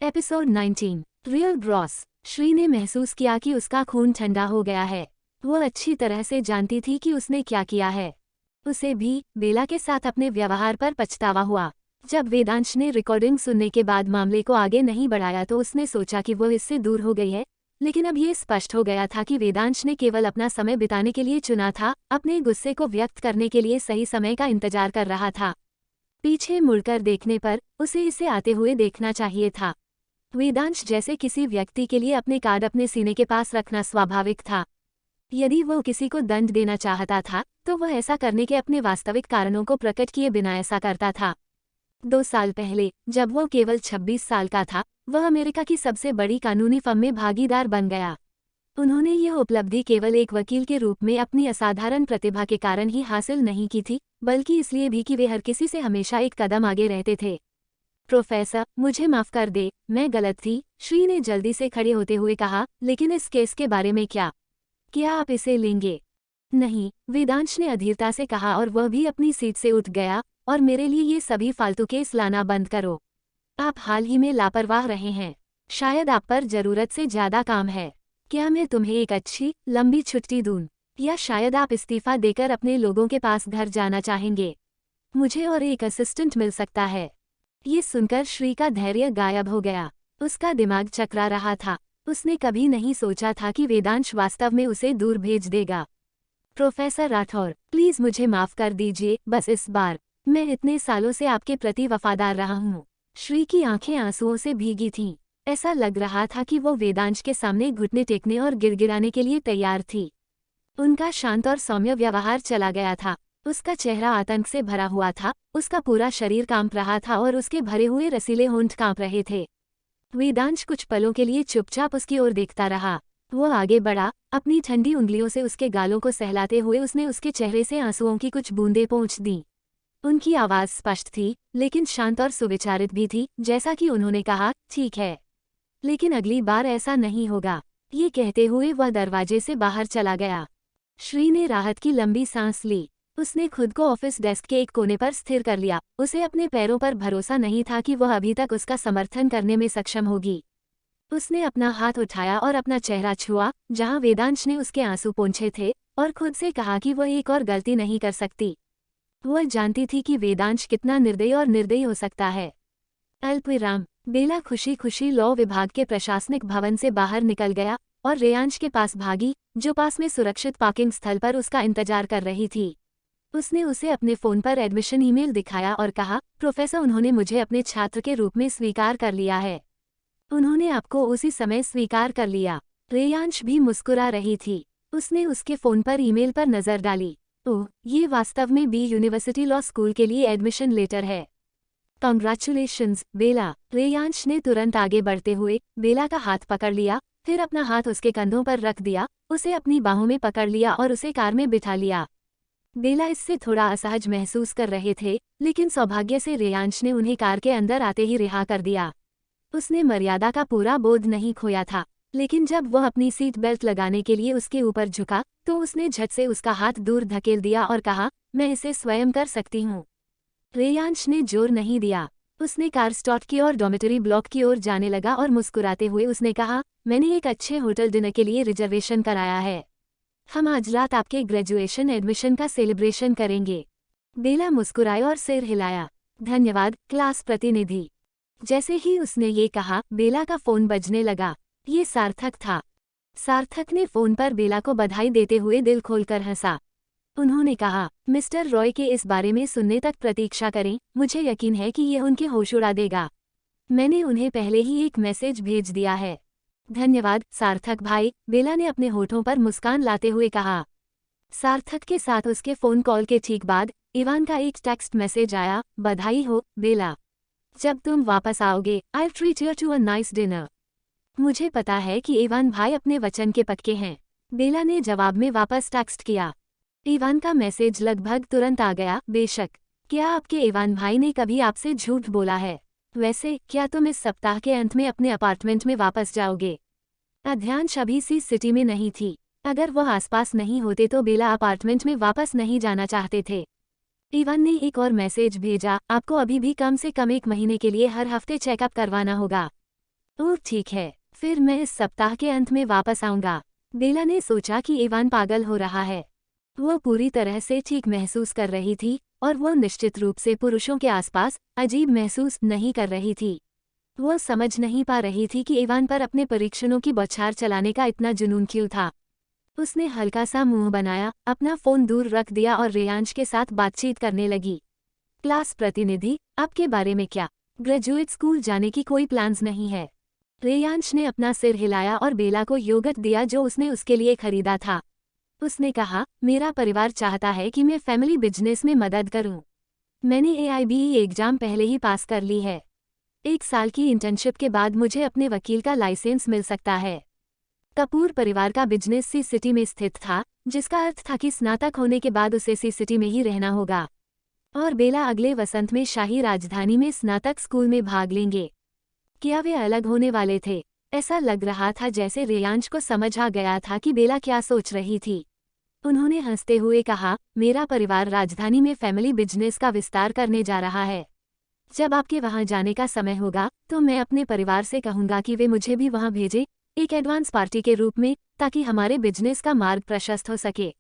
Episode 19 real Bros. Shri ने महसूस किया कि उसका खून ठंडा हो गया है। वो अच्छी तरह से जानती थी कि उसने क्या किया है। उसे भी बेला के साथ अपने व्यवहार पर पछतावा हुआ। जब वेदांश ने रिकॉर्डिंग सुनने के बाद मामले को आगे नहीं बढ़ाया तो उसने सोचा कि वो इससे दूर हो गई है, लेकिन अब ये स्पष्ट हो गया था कि वेदांश ने केवल अपना समय बिताने के लिए चुना था, अपने गुस्से को व्यक्त करने के लिए सही समय का इंतजार कर रहा था। पीछे मुड़कर देखने पर उसे इसे आते हुए देखना चाहिए था। वेदांश जैसे किसी व्यक्ति के लिए अपने कार्ड अपने सीने के पास रखना स्वाभाविक था। यदि वो किसी को दंड देना चाहता था तो वह ऐसा करने के अपने वास्तविक कारणों को प्रकट किए बिना ऐसा करता था। 2 साल पहले जब वो केवल 26 साल का था, वह अमेरिका की सबसे बड़ी कानूनी फर्म में भागीदार बन गया। उन्होंने यह उपलब्धि केवल एक वकील के रूप में अपनी असाधारण प्रतिभा के कारण ही हासिल नहीं की थी, बल्कि इसलिए भी कि वे हर किसी से हमेशा एक कदम आगे रहते थे। प्रोफेसर, मुझे माफ कर दे, मैं गलत थी, श्री ने जल्दी से खड़े होते हुए कहा, लेकिन इस केस के बारे में क्या आप इसे लेंगे? नहीं, वेदांश ने अधीरता से कहा और वह भी अपनी सीट से उठ गया। और मेरे लिए ये सभी फालतू केस लाना बंद करो। आप हाल ही में लापरवाह रहे हैं। शायद आप पर जरूरत से ज्यादा काम है। क्या मैं तुम्हें एक अच्छी लंबी छुट्टी दूं? या शायद आप इस्तीफा देकर अपने लोगों के पास घर जाना चाहेंगे? मुझे और एक असिस्टेंट मिल सकता है। ये सुनकर श्री का धैर्य गायब हो गया। उसका दिमाग चकरा रहा था। उसने कभी नहीं सोचा था कि वेदांश वास्तव में उसे दूर भेज देगा। प्रोफेसर राठौर, प्लीज मुझे माफ कर दीजिए, बस इस बार। मैं इतने सालों से आपके प्रति वफादार रहा हूँ। श्री की आंखें आंसुओं से भीगी थीं। ऐसा लग रहा था कि वो वेदांश के सामने घुटने टेकने और गिड़गिड़ाने के लिए तैयार थी। उनका शांत और सौम्य व्यवहार चला गया था। उसका चेहरा आतंक से भरा हुआ था, उसका पूरा शरीर कांप रहा था और उसके भरे हुए रसीले होंठ कांप रहे थे। वेदांश कुछ पलों के लिए चुपचाप उसकी ओर देखता रहा। वो आगे बढ़ा, अपनी ठंडी उंगलियों से उसके गालों को सहलाते हुए उसने उसके चेहरे से आंसुओं की कुछ बूंदें पोंछ दी। उनकी आवाज स्पष्ट थी, लेकिन शांत और सुविचारित भी थी, जैसा कि उन्होंने कहा, ठीक है, लेकिन अगली बार ऐसा नहीं होगा। ये कहते हुए वह दरवाजे से बाहर चला गया। श्री ने राहत की लंबी सांस ली। उसने खुद को ऑफिस डेस्क के एक कोने पर स्थिर कर लिया। उसे अपने पैरों पर भरोसा नहीं था कि वह अभी तक उसका समर्थन करने में सक्षम होगी। उसने अपना हाथ उठाया और अपना चेहरा छुआ, जहां वेदांश ने उसके आंसू पोंछे थे, और खुद से कहा कि वह एक और गलती नहीं कर सकती। वह जानती थी कि वेदांश कितना निर्दयी और निर्दयी हो सकता है। अल्पविराम। बेला खुशी खुशी लॉ विभाग के प्रशासनिक भवन से बाहर निकल गया और रेयांश के पास भागी, जो पास में सुरक्षित पार्किंग स्थल पर उसका इंतजार कर रही थी। उसने उसे अपने फोन पर एडमिशन ईमेल दिखाया और कहा, प्रोफेसर, उन्होंने मुझे अपने छात्र के रूप में स्वीकार कर लिया है। उन्होंने आपको उसी समय स्वीकार कर लिया। रेयांश भी मुस्कुरा रही थी। उसने उसके फोन पर ईमेल पर नजर डाली। ओह, ये वास्तव में बी यूनिवर्सिटी लॉ स्कूल के लिए एडमिशन लेटर है। कांग्रेचुलेशंस, बेला। रेयांश ने तुरंत आगे बढ़ते हुए बेला का हाथ पकड़ लिया, फिर अपना हाथ उसके कंधों पर रख दिया, उसे अपनी बाहों में पकड़ लिया और उसे कार में बिठा लिया। बेला इससे थोड़ा असहज महसूस कर रहे थे, लेकिन सौभाग्य से रेयांश ने उन्हें कार के अंदर आते ही रिहा कर दिया। उसने मर्यादा का पूरा बोध नहीं खोया था, लेकिन जब वह अपनी सीट बेल्ट लगाने के लिए उसके ऊपर झुका तो उसने झट से उसका हाथ दूर धकेल दिया और कहा, मैं इसे स्वयं कर सकती हूँ। रेयांश ने जोर नहीं दिया। उसने कार स्टॉप की और डॉर्मेटरी ब्लॉक की ओर जाने लगा और मुस्कुराते हुए उसने कहा, मैंने एक अच्छे होटल डिनर के लिए रिजर्वेशन कराया है। हम आज रात आपके ग्रेजुएशन एडमिशन का सेलिब्रेशन करेंगे। बेला मुस्कुराए और सिर हिलाया। धन्यवाद, क्लास प्रतिनिधि। जैसे ही उसने ये कहा, बेला का फोन बजने लगा। ये सार्थक था। सार्थक ने फोन पर बेला को बधाई देते हुए दिल खोलकर हंसा। उन्होंने कहा, मिस्टर रॉय के इस बारे में सुनने तक प्रतीक्षा करें, मुझे यकीन है कि यह उनके होश उड़ा देगा। मैंने उन्हें पहले ही एक मैसेज भेज दिया है। धन्यवाद सार्थक भाई, बेला ने अपने होठों पर मुस्कान लाते हुए कहा। सार्थक के साथ उसके फोन कॉल के ठीक बाद इवान का एक टेक्स्ट मैसेज आया, बधाई हो बेला, जब तुम वापस आओगे I treat you to a nice dinner. मुझे पता है कि इवान भाई अपने वचन के पक्के हैं। बेला ने जवाब में वापस टेक्स्ट किया। इवान का मैसेज लगभग तुरंत आ गया, बेशक। क्या आपके इवान भाई ने कभी आपसे झूठ बोला है? वैसे क्या तुम इस सप्ताह के अंत में अपने अपार्टमेंट में वापस जाओगे? अध्यांश अभी सी सिटी में नहीं थी। अगर वह आसपास नहीं होते तो बेला अपार्टमेंट में वापस नहीं जाना चाहते थे। इवान ने एक और मैसेज भेजा, आपको अभी भी कम से कम 1 महीने के लिए हर हफ्ते चेकअप करवाना होगा। ओह ठीक है, फिर मैं इस सप्ताह के अंत में वापस आऊंगा। बेला ने सोचा कि इवान पागल हो रहा है। वो पूरी तरह से ठीक महसूस कर रही थी और वो निश्चित रूप से पुरुषों के आसपास अजीब महसूस नहीं कर रही थी। वो समझ नहीं पा रही थी कि इवान पर अपने परीक्षणों की बौछार चलाने का इतना जुनून क्यों था। उसने हल्का सा मुंह बनाया, अपना फोन दूर रख दिया और रेयांश के साथ बातचीत करने लगी। क्लास प्रतिनिधि, आपके बारे में क्या? ग्रेजुएट स्कूल जाने की कोई प्लान्स नहीं है? रेयांश ने अपना सिर हिलाया और बेला को योगर्ट दिया जो उसने उसके लिए खरीदा था। उसने कहा, मेरा परिवार चाहता है कि मैं फैमिली बिजनेस में मदद करूं। मैंने AIBE एग्जाम पहले ही पास कर ली है। 1 साल की इंटर्नशिप के बाद मुझे अपने वकील का लाइसेंस मिल सकता है। कपूर परिवार का बिजनेस सी सिटी में स्थित था, जिसका अर्थ था कि स्नातक होने के बाद उसे सी सिटी में ही रहना होगा। और बेला अगले वसंत में शाही राजधानी में स्नातक स्कूल में भाग लेंगे। क्या वे अलग होने वाले थे? ऐसा लग रहा था जैसे रेयांश को समझ आ गया था कि बेला क्या सोच रही थी। उन्होंने हंसते हुए कहा, मेरा परिवार राजधानी में फैमिली बिजनेस का विस्तार करने जा रहा है। जब आपके वहां जाने का समय होगा तो मैं अपने परिवार से कहूंगा कि वे मुझे भी वहां भेजें, एक एडवांस पार्टी के रूप में, ताकि हमारे बिजनेस का मार्ग प्रशस्त हो सके।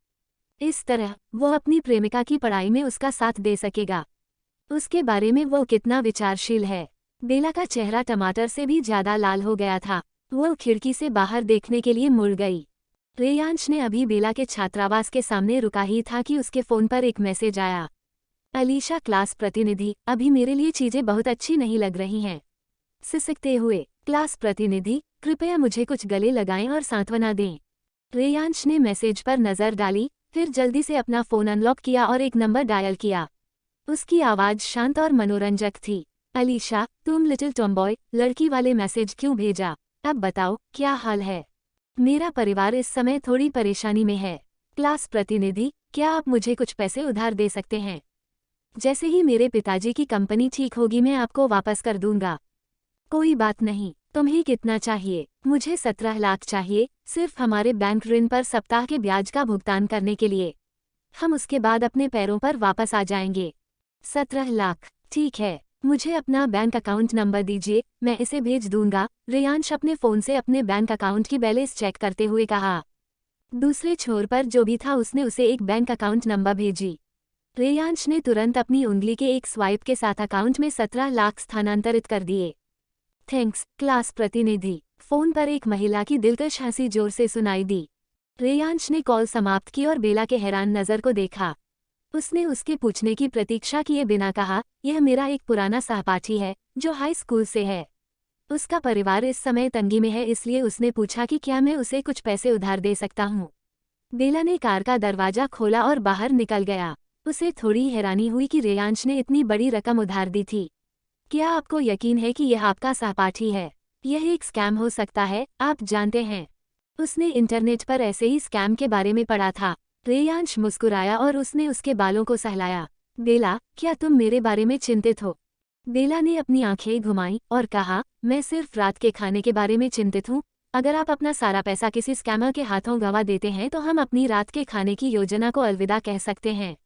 इस तरह वो अपनी प्रेमिका की पढ़ाई में उसका साथ दे सकेगा। उसके बारे में वो कितना विचारशील है। बेला का चेहरा टमाटर से भी ज्यादा लाल हो गया था। वो खिड़की से बाहर देखने के लिए मुड़ गई। रेयांश ने अभी बेला के छात्रावास के सामने रुका ही था कि उसके फोन पर एक मैसेज आया। अलीशा क्लास प्रतिनिधि, अभी मेरे लिए चीजें बहुत अच्छी नहीं लग रही हैं। सिसकते हुए, क्लास प्रतिनिधि, कृपया मुझे कुछ गले लगाएं और सांत्वना दें। रेयांश ने मैसेज पर नजर डाली, फिर जल्दी से अपना फोन अनलॉक किया और एक नंबर डायल किया। उसकी आवाज शांत और मनोरंजक थी। अलीशा, तुम लिटिल टॉमबॉय, लड़की वाले मैसेज क्यों भेजा? अब बताओ, क्या हाल है? मेरा परिवार इस समय थोड़ी परेशानी में है। क्लास प्रतिनिधि, क्या आप मुझे कुछ पैसे उधार दे सकते हैं? जैसे ही मेरे पिताजी की कंपनी ठीक होगी मैं आपको वापस कर दूंगा। कोई बात नहीं, तुम्हें कितना चाहिए? मुझे 17 लाख चाहिए, सिर्फ हमारे बैंक ऋण पर सप्ताह के ब्याज का भुगतान करने के लिए। हम उसके बाद अपने पैरों पर वापस आ जाएंगे। 17 लाख, ठीक है, मुझे अपना बैंक अकाउंट नंबर दीजिए, मैं इसे भेज दूंगा। रेयांश अपने फोन से अपने बैंक अकाउंट की बैलेंस चेक करते हुए कहा। दूसरे छोर पर जो भी था उसने उसे एक बैंक अकाउंट नंबर भेजी। रेयांश ने तुरंत अपनी उंगली के एक स्वाइप के साथ अकाउंट में 17 लाख स्थानांतरित कर दिए। थैंक्स, क्लास प्रतिनिधि। फोन पर एक महिला की दिलकश हंसी जोर से सुनाई दी। रेयांश ने कॉल समाप्त की और बेला के हैरान नजर को देखा। उसने उसके पूछने की प्रतीक्षा किए बिना कहा, यह मेरा एक पुराना सहपाठी है, जो हाई स्कूल से है। उसका परिवार इस समय तंगी में है, इसलिए उसने पूछा कि क्या मैं उसे कुछ पैसे उधार दे सकता हूँ। बेला ने कार का दरवाजा खोला और बाहर निकल गया। उसे थोड़ी हैरानी हुई कि रेयांश ने इतनी बड़ी रकम उधार दी थी। क्या आपको यकीन है कि यह आपका सहपाठी है? यह एक स्कैम हो सकता है, आप जानते हैं। उसने इंटरनेट पर ऐसे ही स्कैम के बारे में पढ़ा था। रेयांश मुस्कुराया और उसने उसके बालों को सहलाया। बेला, क्या तुम मेरे बारे में चिंतित हो? बेला ने अपनी आंखें घुमाईं और कहा, मैं सिर्फ रात के खाने के बारे में चिंतित हूँ। अगर आप अपना सारा पैसा किसी स्कैमर के हाथों गंवा देते हैं तो हम अपनी रात के खाने की योजना को अलविदा कह सकते हैं।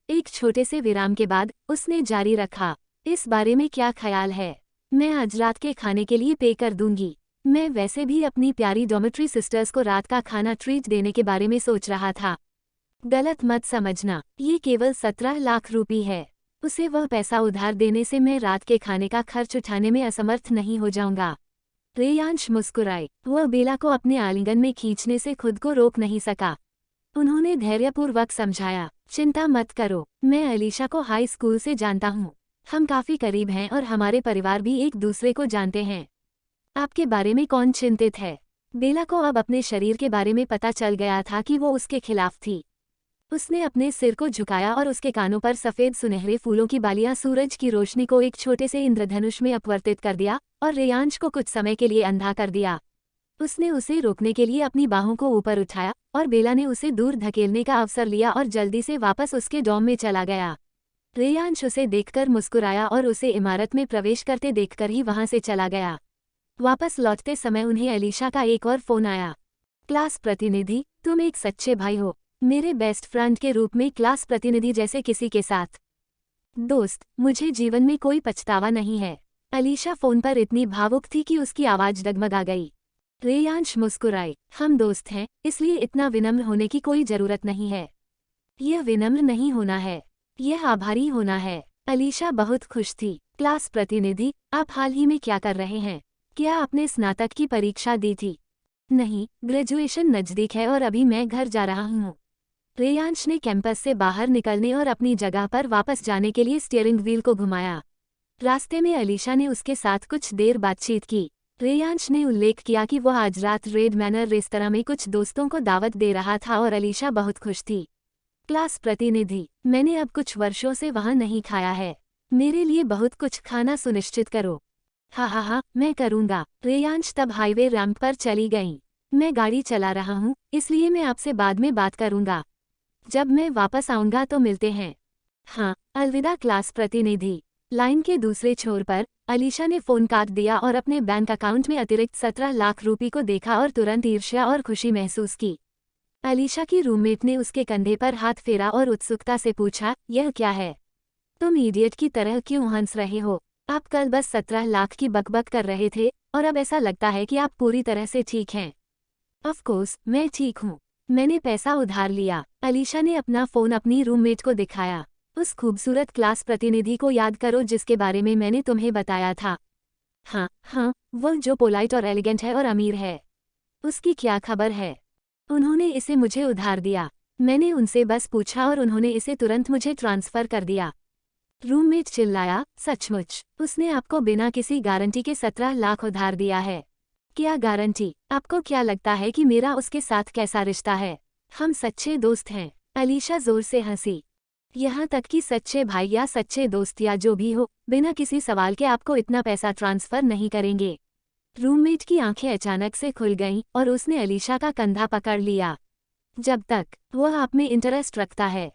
एक छोटे से विराम के बाद उसने जारी रखा, इस बारे में क्या ख्याल है? मैं आज रात के खाने के लिए पे कर दूंगी। मैं वैसे भी अपनी प्यारी डॉर्मेट्री सिस्टर्स को रात का खाना ट्रीट देने के बारे में सोच रहा था। गलत मत समझना, ये केवल 17 लाख रुपए है। उसे वह पैसा उधार देने से मैं रात के खाने का खर्च उठाने में असमर्थ नहीं हो जाऊंगा। रेयांश मुस्कुराए। वह बेला को अपने आलिंगन में खींचने से खुद को रोक नहीं सका। उन्होंने धैर्यपूर्वक समझाया, चिंता मत करो, मैं अलीशा को हाई स्कूल से जानता हूँ। हम काफी करीब हैं और हमारे परिवार भी एक दूसरे को जानते हैं। आपके बारे में कौन चिंतित है? बेला को अब अपने शरीर के बारे में पता चल गया था कि वो उसके खिलाफ थी। उसने अपने सिर को झुकाया और उसके कानों पर सफेद सुनहरे फूलों की बालियां सूरज की रोशनी को एक छोटे से इंद्रधनुष में अपवर्तित कर दिया और रेयांश को कुछ समय के लिए अंधा कर दिया। उसने उसे रोकने के लिए अपनी बाहों को ऊपर उठाया और बेला ने उसे दूर धकेलने का अवसर लिया और जल्दी से वापस उसके डॉम में चला गया। रेयांश उसे देखकर मुस्कुराया और उसे इमारत में प्रवेश करते देखकर ही वहां से चला गया। वापस लौटते समय उन्हें अलीशा का एक और फोन आया। क्लास प्रतिनिधि, तुम एक सच्चे भाई हो, मेरे बेस्ट फ्रेंड के रूप में क्लास प्रतिनिधि जैसे किसी के साथ। दोस्त, मुझे जीवन में कोई पछतावा नहीं है। अलीशा फोन पर इतनी भावुक थी कि उसकी आवाज डगमगा गई। रेयांश मुस्कुराए। हम दोस्त हैं, इसलिए इतना विनम्र होने की कोई जरूरत नहीं है। यह विनम्र नहीं होना है, यह आभारी होना है। अलीशा बहुत खुश थी। क्लास प्रतिनिधि, आप हाल ही में क्या कर रहे हैं? क्या आपने स्नातक की परीक्षा दी थी? नहीं, ग्रेजुएशन नजदीक है और अभी मैं घर जा रहा हूँ। रेयांश ने कैंपस से बाहर निकलने और अपनी जगह पर वापस जाने के लिए स्टीयरिंग व्हील को घुमाया। रास्ते में अलीशा ने उसके साथ कुछ देर बातचीत की। रेयांश ने उल्लेख किया कि वह आज रात रेड मैनर रेस्तरां में कुछ दोस्तों को दावत दे रहा था और अलीशा बहुत खुश थी। क्लास प्रतिनिधि, मैंने अब कुछ वर्षों से वहाँ नहीं खाया है। मेरे लिए बहुत कुछ खाना सुनिश्चित करो। हाँ, मैं करूँगा। रेयांश तब हाईवे रैंप पर चली गईं। मैं गाड़ी चला रहा हूँ, इसलिए मैं आपसे बाद में बात करूँगा। जब मैं वापस आऊँगा तो मिलते हैं। हाँ, अलविदा क्लास प्रतिनिधि। लाइन के दूसरे छोर पर अलीशा ने फोन काट दिया और अपने बैंक अकाउंट में अतिरिक्त 17 लाख रुपए को देखा और तुरंत ईर्ष्या और खुशी महसूस की। अलीशा की रूममेट ने उसके कंधे पर हाथ फेरा और उत्सुकता से पूछा, यह क्या है? तुम इडियट की तरह क्यों हंस रहे हो? आप कल बस 17 लाख की बकबक कर रहे थे और अब ऐसा लगता है कि आप पूरी तरह से ठीक हैं। ऑफ कोर्स, मैं ठीक हूँ। मैंने पैसा उधार लिया। अलीशा ने अपना फोन अपनी रूममेट को दिखाया। उस खूबसूरत क्लास प्रतिनिधि को याद करो जिसके बारे में मैंने तुम्हें बताया था। हाँ, वो जो पोलाइट और एलिगेंट है और अमीर है। उसकी क्या खबर है? उन्होंने इसे मुझे उधार दिया। मैंने उनसे बस पूछा और उन्होंने इसे तुरंत मुझे ट्रांसफर कर दिया। रूममेट चिल्लाया, सचमुच? उसने आपको बिना किसी गारंटी के 17 लाख उधार दिया है? क्या गारंटी? आपको क्या लगता है कि मेरा उसके साथ कैसा रिश्ता है? हम सच्चे दोस्त हैं। अलीशा जोर से हंसी। यहाँ तक कि सच्चे भाई या सच्चे दोस्त या जो भी हो, बिना किसी सवाल के आपको इतना पैसा ट्रांसफर नहीं करेंगे। रूममेट की आंखें अचानक से खुल गईं और उसने अलीशा का कंधा पकड़ लिया। जब तक वह आप में इंटरेस्ट रखता है,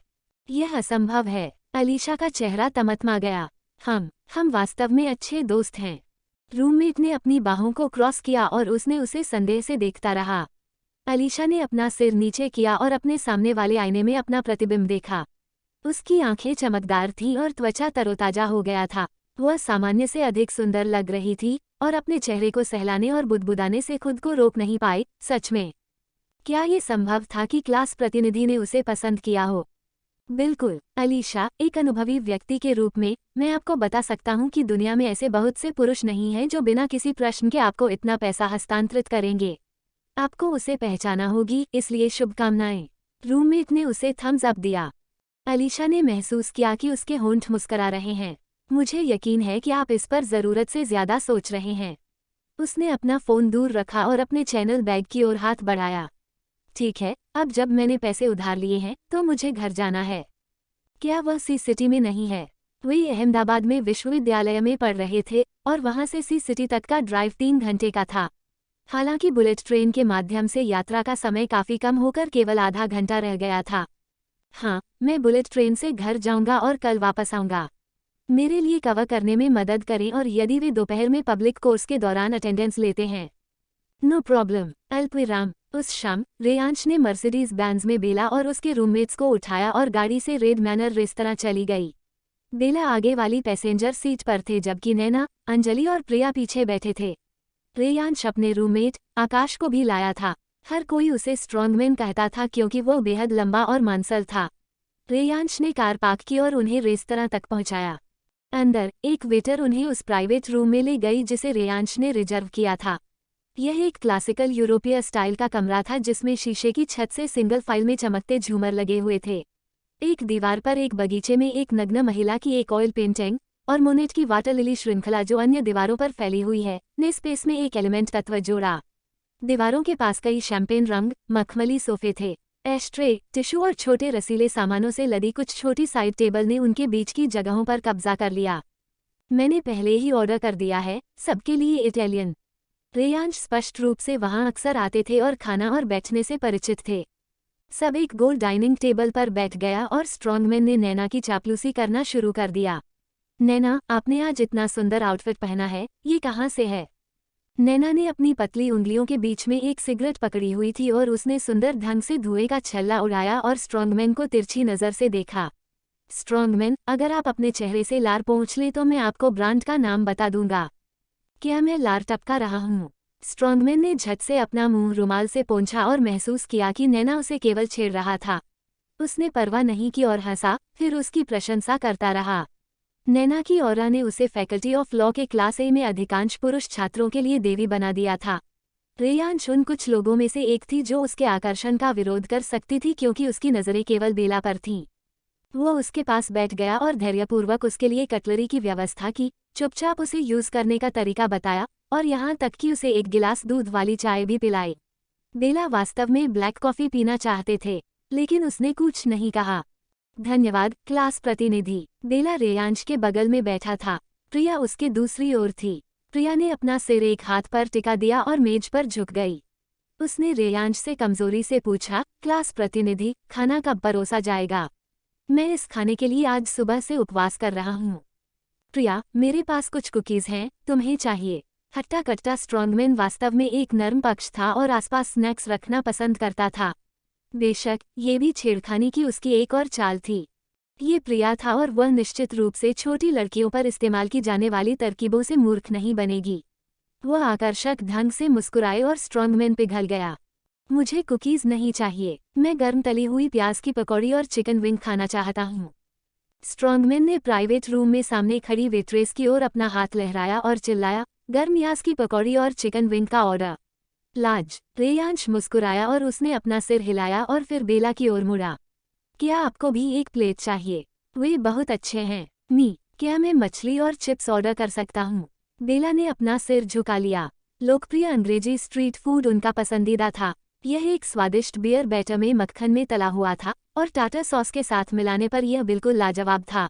यह असंभव है। अलीशा का चेहरा तमतमा गया। हम वास्तव में अच्छे दोस्त हैं। रूममेट ने अपनी बाहों को क्रॉस किया और उसने उसे संदेह से देखता रहा। अलीशा ने अपना सिर नीचे किया और अपने सामने वाले आईने में अपना प्रतिबिंब देखा। उसकी आंखें चमकदार थीं और त्वचा तरोताजा हो गया था। वह सामान्य से अधिक सुंदर लग रही थी और अपने चेहरे को सहलाने और बुदबुदाने से खुद को रोक नहीं पाई। सच में, क्या ये संभव था कि क्लास प्रतिनिधि ने उसे पसंद किया हो? बिल्कुल। अलीशा, एक अनुभवी व्यक्ति के रूप में मैं आपको बता सकता हूँ कि दुनिया में ऐसे बहुत से पुरुष नहीं हैं जो बिना किसी प्रश्न के आपको इतना पैसा हस्तांतरित करेंगे। आपको उसे पहचाना होगी, इसलिए शुभकामनाएं। रूममेट ने उसे थम्स अप दिया। अलीशा ने महसूस किया कि उसके होंठ मुस्करा रहे हैं। मुझे यकीन है कि आप इस पर ज़रूरत से ज़्यादा सोच रहे हैं। उसने अपना फ़ोन दूर रखा और अपने चैनल बैग की ओर हाथ बढ़ाया। ठीक है, अब जब मैंने पैसे उधार लिए हैं तो मुझे घर जाना है। क्या वह सी सिटी में नहीं है? वे अहमदाबाद में विश्वविद्यालय में पढ़ रहे थे और वहाँ से सी सिटी तक का ड्राइव 3 घंटे का था। हालांकि बुलेट ट्रेन के माध्यम से यात्रा का समय काफ़ी कम होकर केवल आधा घंटा रह गया था। हाँ, मैं बुलेट ट्रेन से घर जाऊंगा और कल वापस आऊंगा। मेरे लिए कवर करने में मदद करें और यदि वे दोपहर में पब्लिक कोर्स के दौरान अटेंडेंस लेते हैं। No problem. अल्पविराम। उस शाम रेयांश ने मर्सिडीज बेंज में बेला और उसके रूममेट्स को उठाया और गाड़ी से रेड मैनर रेस्तरां चली गई। बेला आगे वाली पैसेंजर सीट पर थे जबकि नैना, अंजलि और प्रिया पीछे बैठे थे। रेयांश अपने रूममेट आकाश को भी लाया था। हर कोई उसे स्ट्रॉन्गमैन कहता था क्योंकि वो बेहद लंबा और मांसल था। रेयांश ने कार पार्क की और उन्हें रेस्तरां तक पहुंचाया। अंदर एक वेटर उन्हें उस प्राइवेट रूम में ले गई जिसे रेयांश ने रिजर्व किया था। यह एक क्लासिकल यूरोपीय स्टाइल का कमरा था जिसमें शीशे की छत से सिंगल फाइल में चमकते झूमर लगे हुए थे। एक दीवार पर एक बगीचे में एक नग्न महिला की एक ऑयल पेंटिंग और मोनेट की वाटर लिली श्रृंखला जो अन्य दीवारों पर फैली हुई है ने स्पेस में एक एलिमेंट तत्व जोड़ा। दीवारों के पास कई शैंपेन रंग मखमली सोफे थे। एस्ट्रे, टिश्यू और छोटे रसीले सामानों से लदी कुछ छोटी साइड टेबल ने उनके बीच की जगहों पर कब्जा कर लिया। मैंने पहले ही ऑर्डर कर दिया है, सबके लिए इटालियन। रेयांश स्पष्ट रूप से वहां अक्सर आते थे और खाना और बैठने से परिचित थे। सब एक गोल डाइनिंग टेबल पर बैठ गया और स्ट्रॉन्गमैन ने नैना की चापलूसी करना शुरू कर दिया। नैना, आपने आज इतना सुंदर आउटफिट पहना है, ये कहाँ से है? नैना ने अपनी पतली उंगलियों के बीच में एक सिगरेट पकड़ी हुई थी और उसने सुंदर ढंग से धुएं का छल्ला उड़ाया और स्ट्रॉन्गमैन को तिरछी नज़र से देखा। स्ट्रॉन्गमैन, अगर आप अपने चेहरे से लार पोंछ लें तो मैं आपको ब्रांड का नाम बता दूंगा। क्या मैं लार टपका रहा हूँ? स्ट्रॉन्गमैन ने झट से अपना मुंह रुमाल से पोंछा और महसूस किया कि नैना उसे केवल छेड़ रहा था। उसने परवाह नहीं की और हंसा, फिर उसकी प्रशंसा करता रहा। नैना की ऑरा ने उसे फैकल्टी ऑफ लॉ के क्लास ए में अधिकांश पुरुष छात्रों के लिए देवी बना दिया था। रेयांश उन कुछ लोगों में से एक थी जो उसके आकर्षण का विरोध कर सकती थी क्योंकि उसकी नज़रें केवल बेला पर थीं। वो उसके पास बैठ गया और धैर्यपूर्वक उसके लिए कटलरी की व्यवस्था की, चुपचाप उसे यूज करने का तरीका बताया और यहाँ तक कि उसे एक गिलास दूध वाली चाय भी पिलाई। बेला वास्तव में ब्लैक कॉफ़ी पीना चाहते थे, लेकिन उसने कुछ नहीं कहा। धन्यवाद, क्लास प्रतिनिधि। बेला रेयांश के बगल में बैठा था। प्रिया उसके दूसरी ओर थी। प्रिया ने अपना सिर एक हाथ पर टिका दिया और मेज पर झुक गई। उसने रेयांश से कमजोरी से पूछा, क्लास प्रतिनिधि, खाना कब परोसा जाएगा? मैं इस खाने के लिए आज सुबह से उपवास कर रहा हूँ। प्रिया, मेरे पास कुछ कुकीज़ हैं, तुम्हें चाहिए? हट्टा कट्टा स्ट्रॉन्गमैन वास्तव में एक नर्म पक्ष था और आसपास स्नैक्स रखना पसंद करता था। बेशक, ये भी छेड़खानी की उसकी एक और चाल थी। ये प्रिया था और वह निश्चित रूप से छोटी लड़कियों पर इस्तेमाल की जाने वाली तरकीबों से मूर्ख नहीं बनेगी। वह आकर्षक ढंग से मुस्कुराए और स्ट्रॉन्गमैन पिघल गया। मुझे कुकीज़ नहीं चाहिए, मैं गर्म तली हुई प्याज की पकौड़ी और चिकन विंग खाना चाहता हूँ। स्ट्रॉन्गमैन ने प्राइवेट रूम में सामने खड़ी वेट्रेस की ओर अपना हाथ लहराया और चिल्लाया, गर्म प्याज की पकौड़ी और चिकन विंग का ऑर्डर। लाज। रेयांश मुस्कुराया और उसने अपना सिर हिलाया और फिर बेला की ओर मुड़ा। क्या आपको भी एक प्लेट चाहिए? वे बहुत अच्छे हैं। क्या मैं मछली और चिप्स ऑर्डर कर सकता हूँ? बेला ने अपना सिर झुका लिया। लोकप्रिय अंग्रेजी स्ट्रीट फूड उनका पसंदीदा था। यह एक स्वादिष्ट बियर बैटर में मक्खन में तला हुआ था और टाटा सॉस के साथ मिलाने पर यह बिल्कुल लाजवाब था।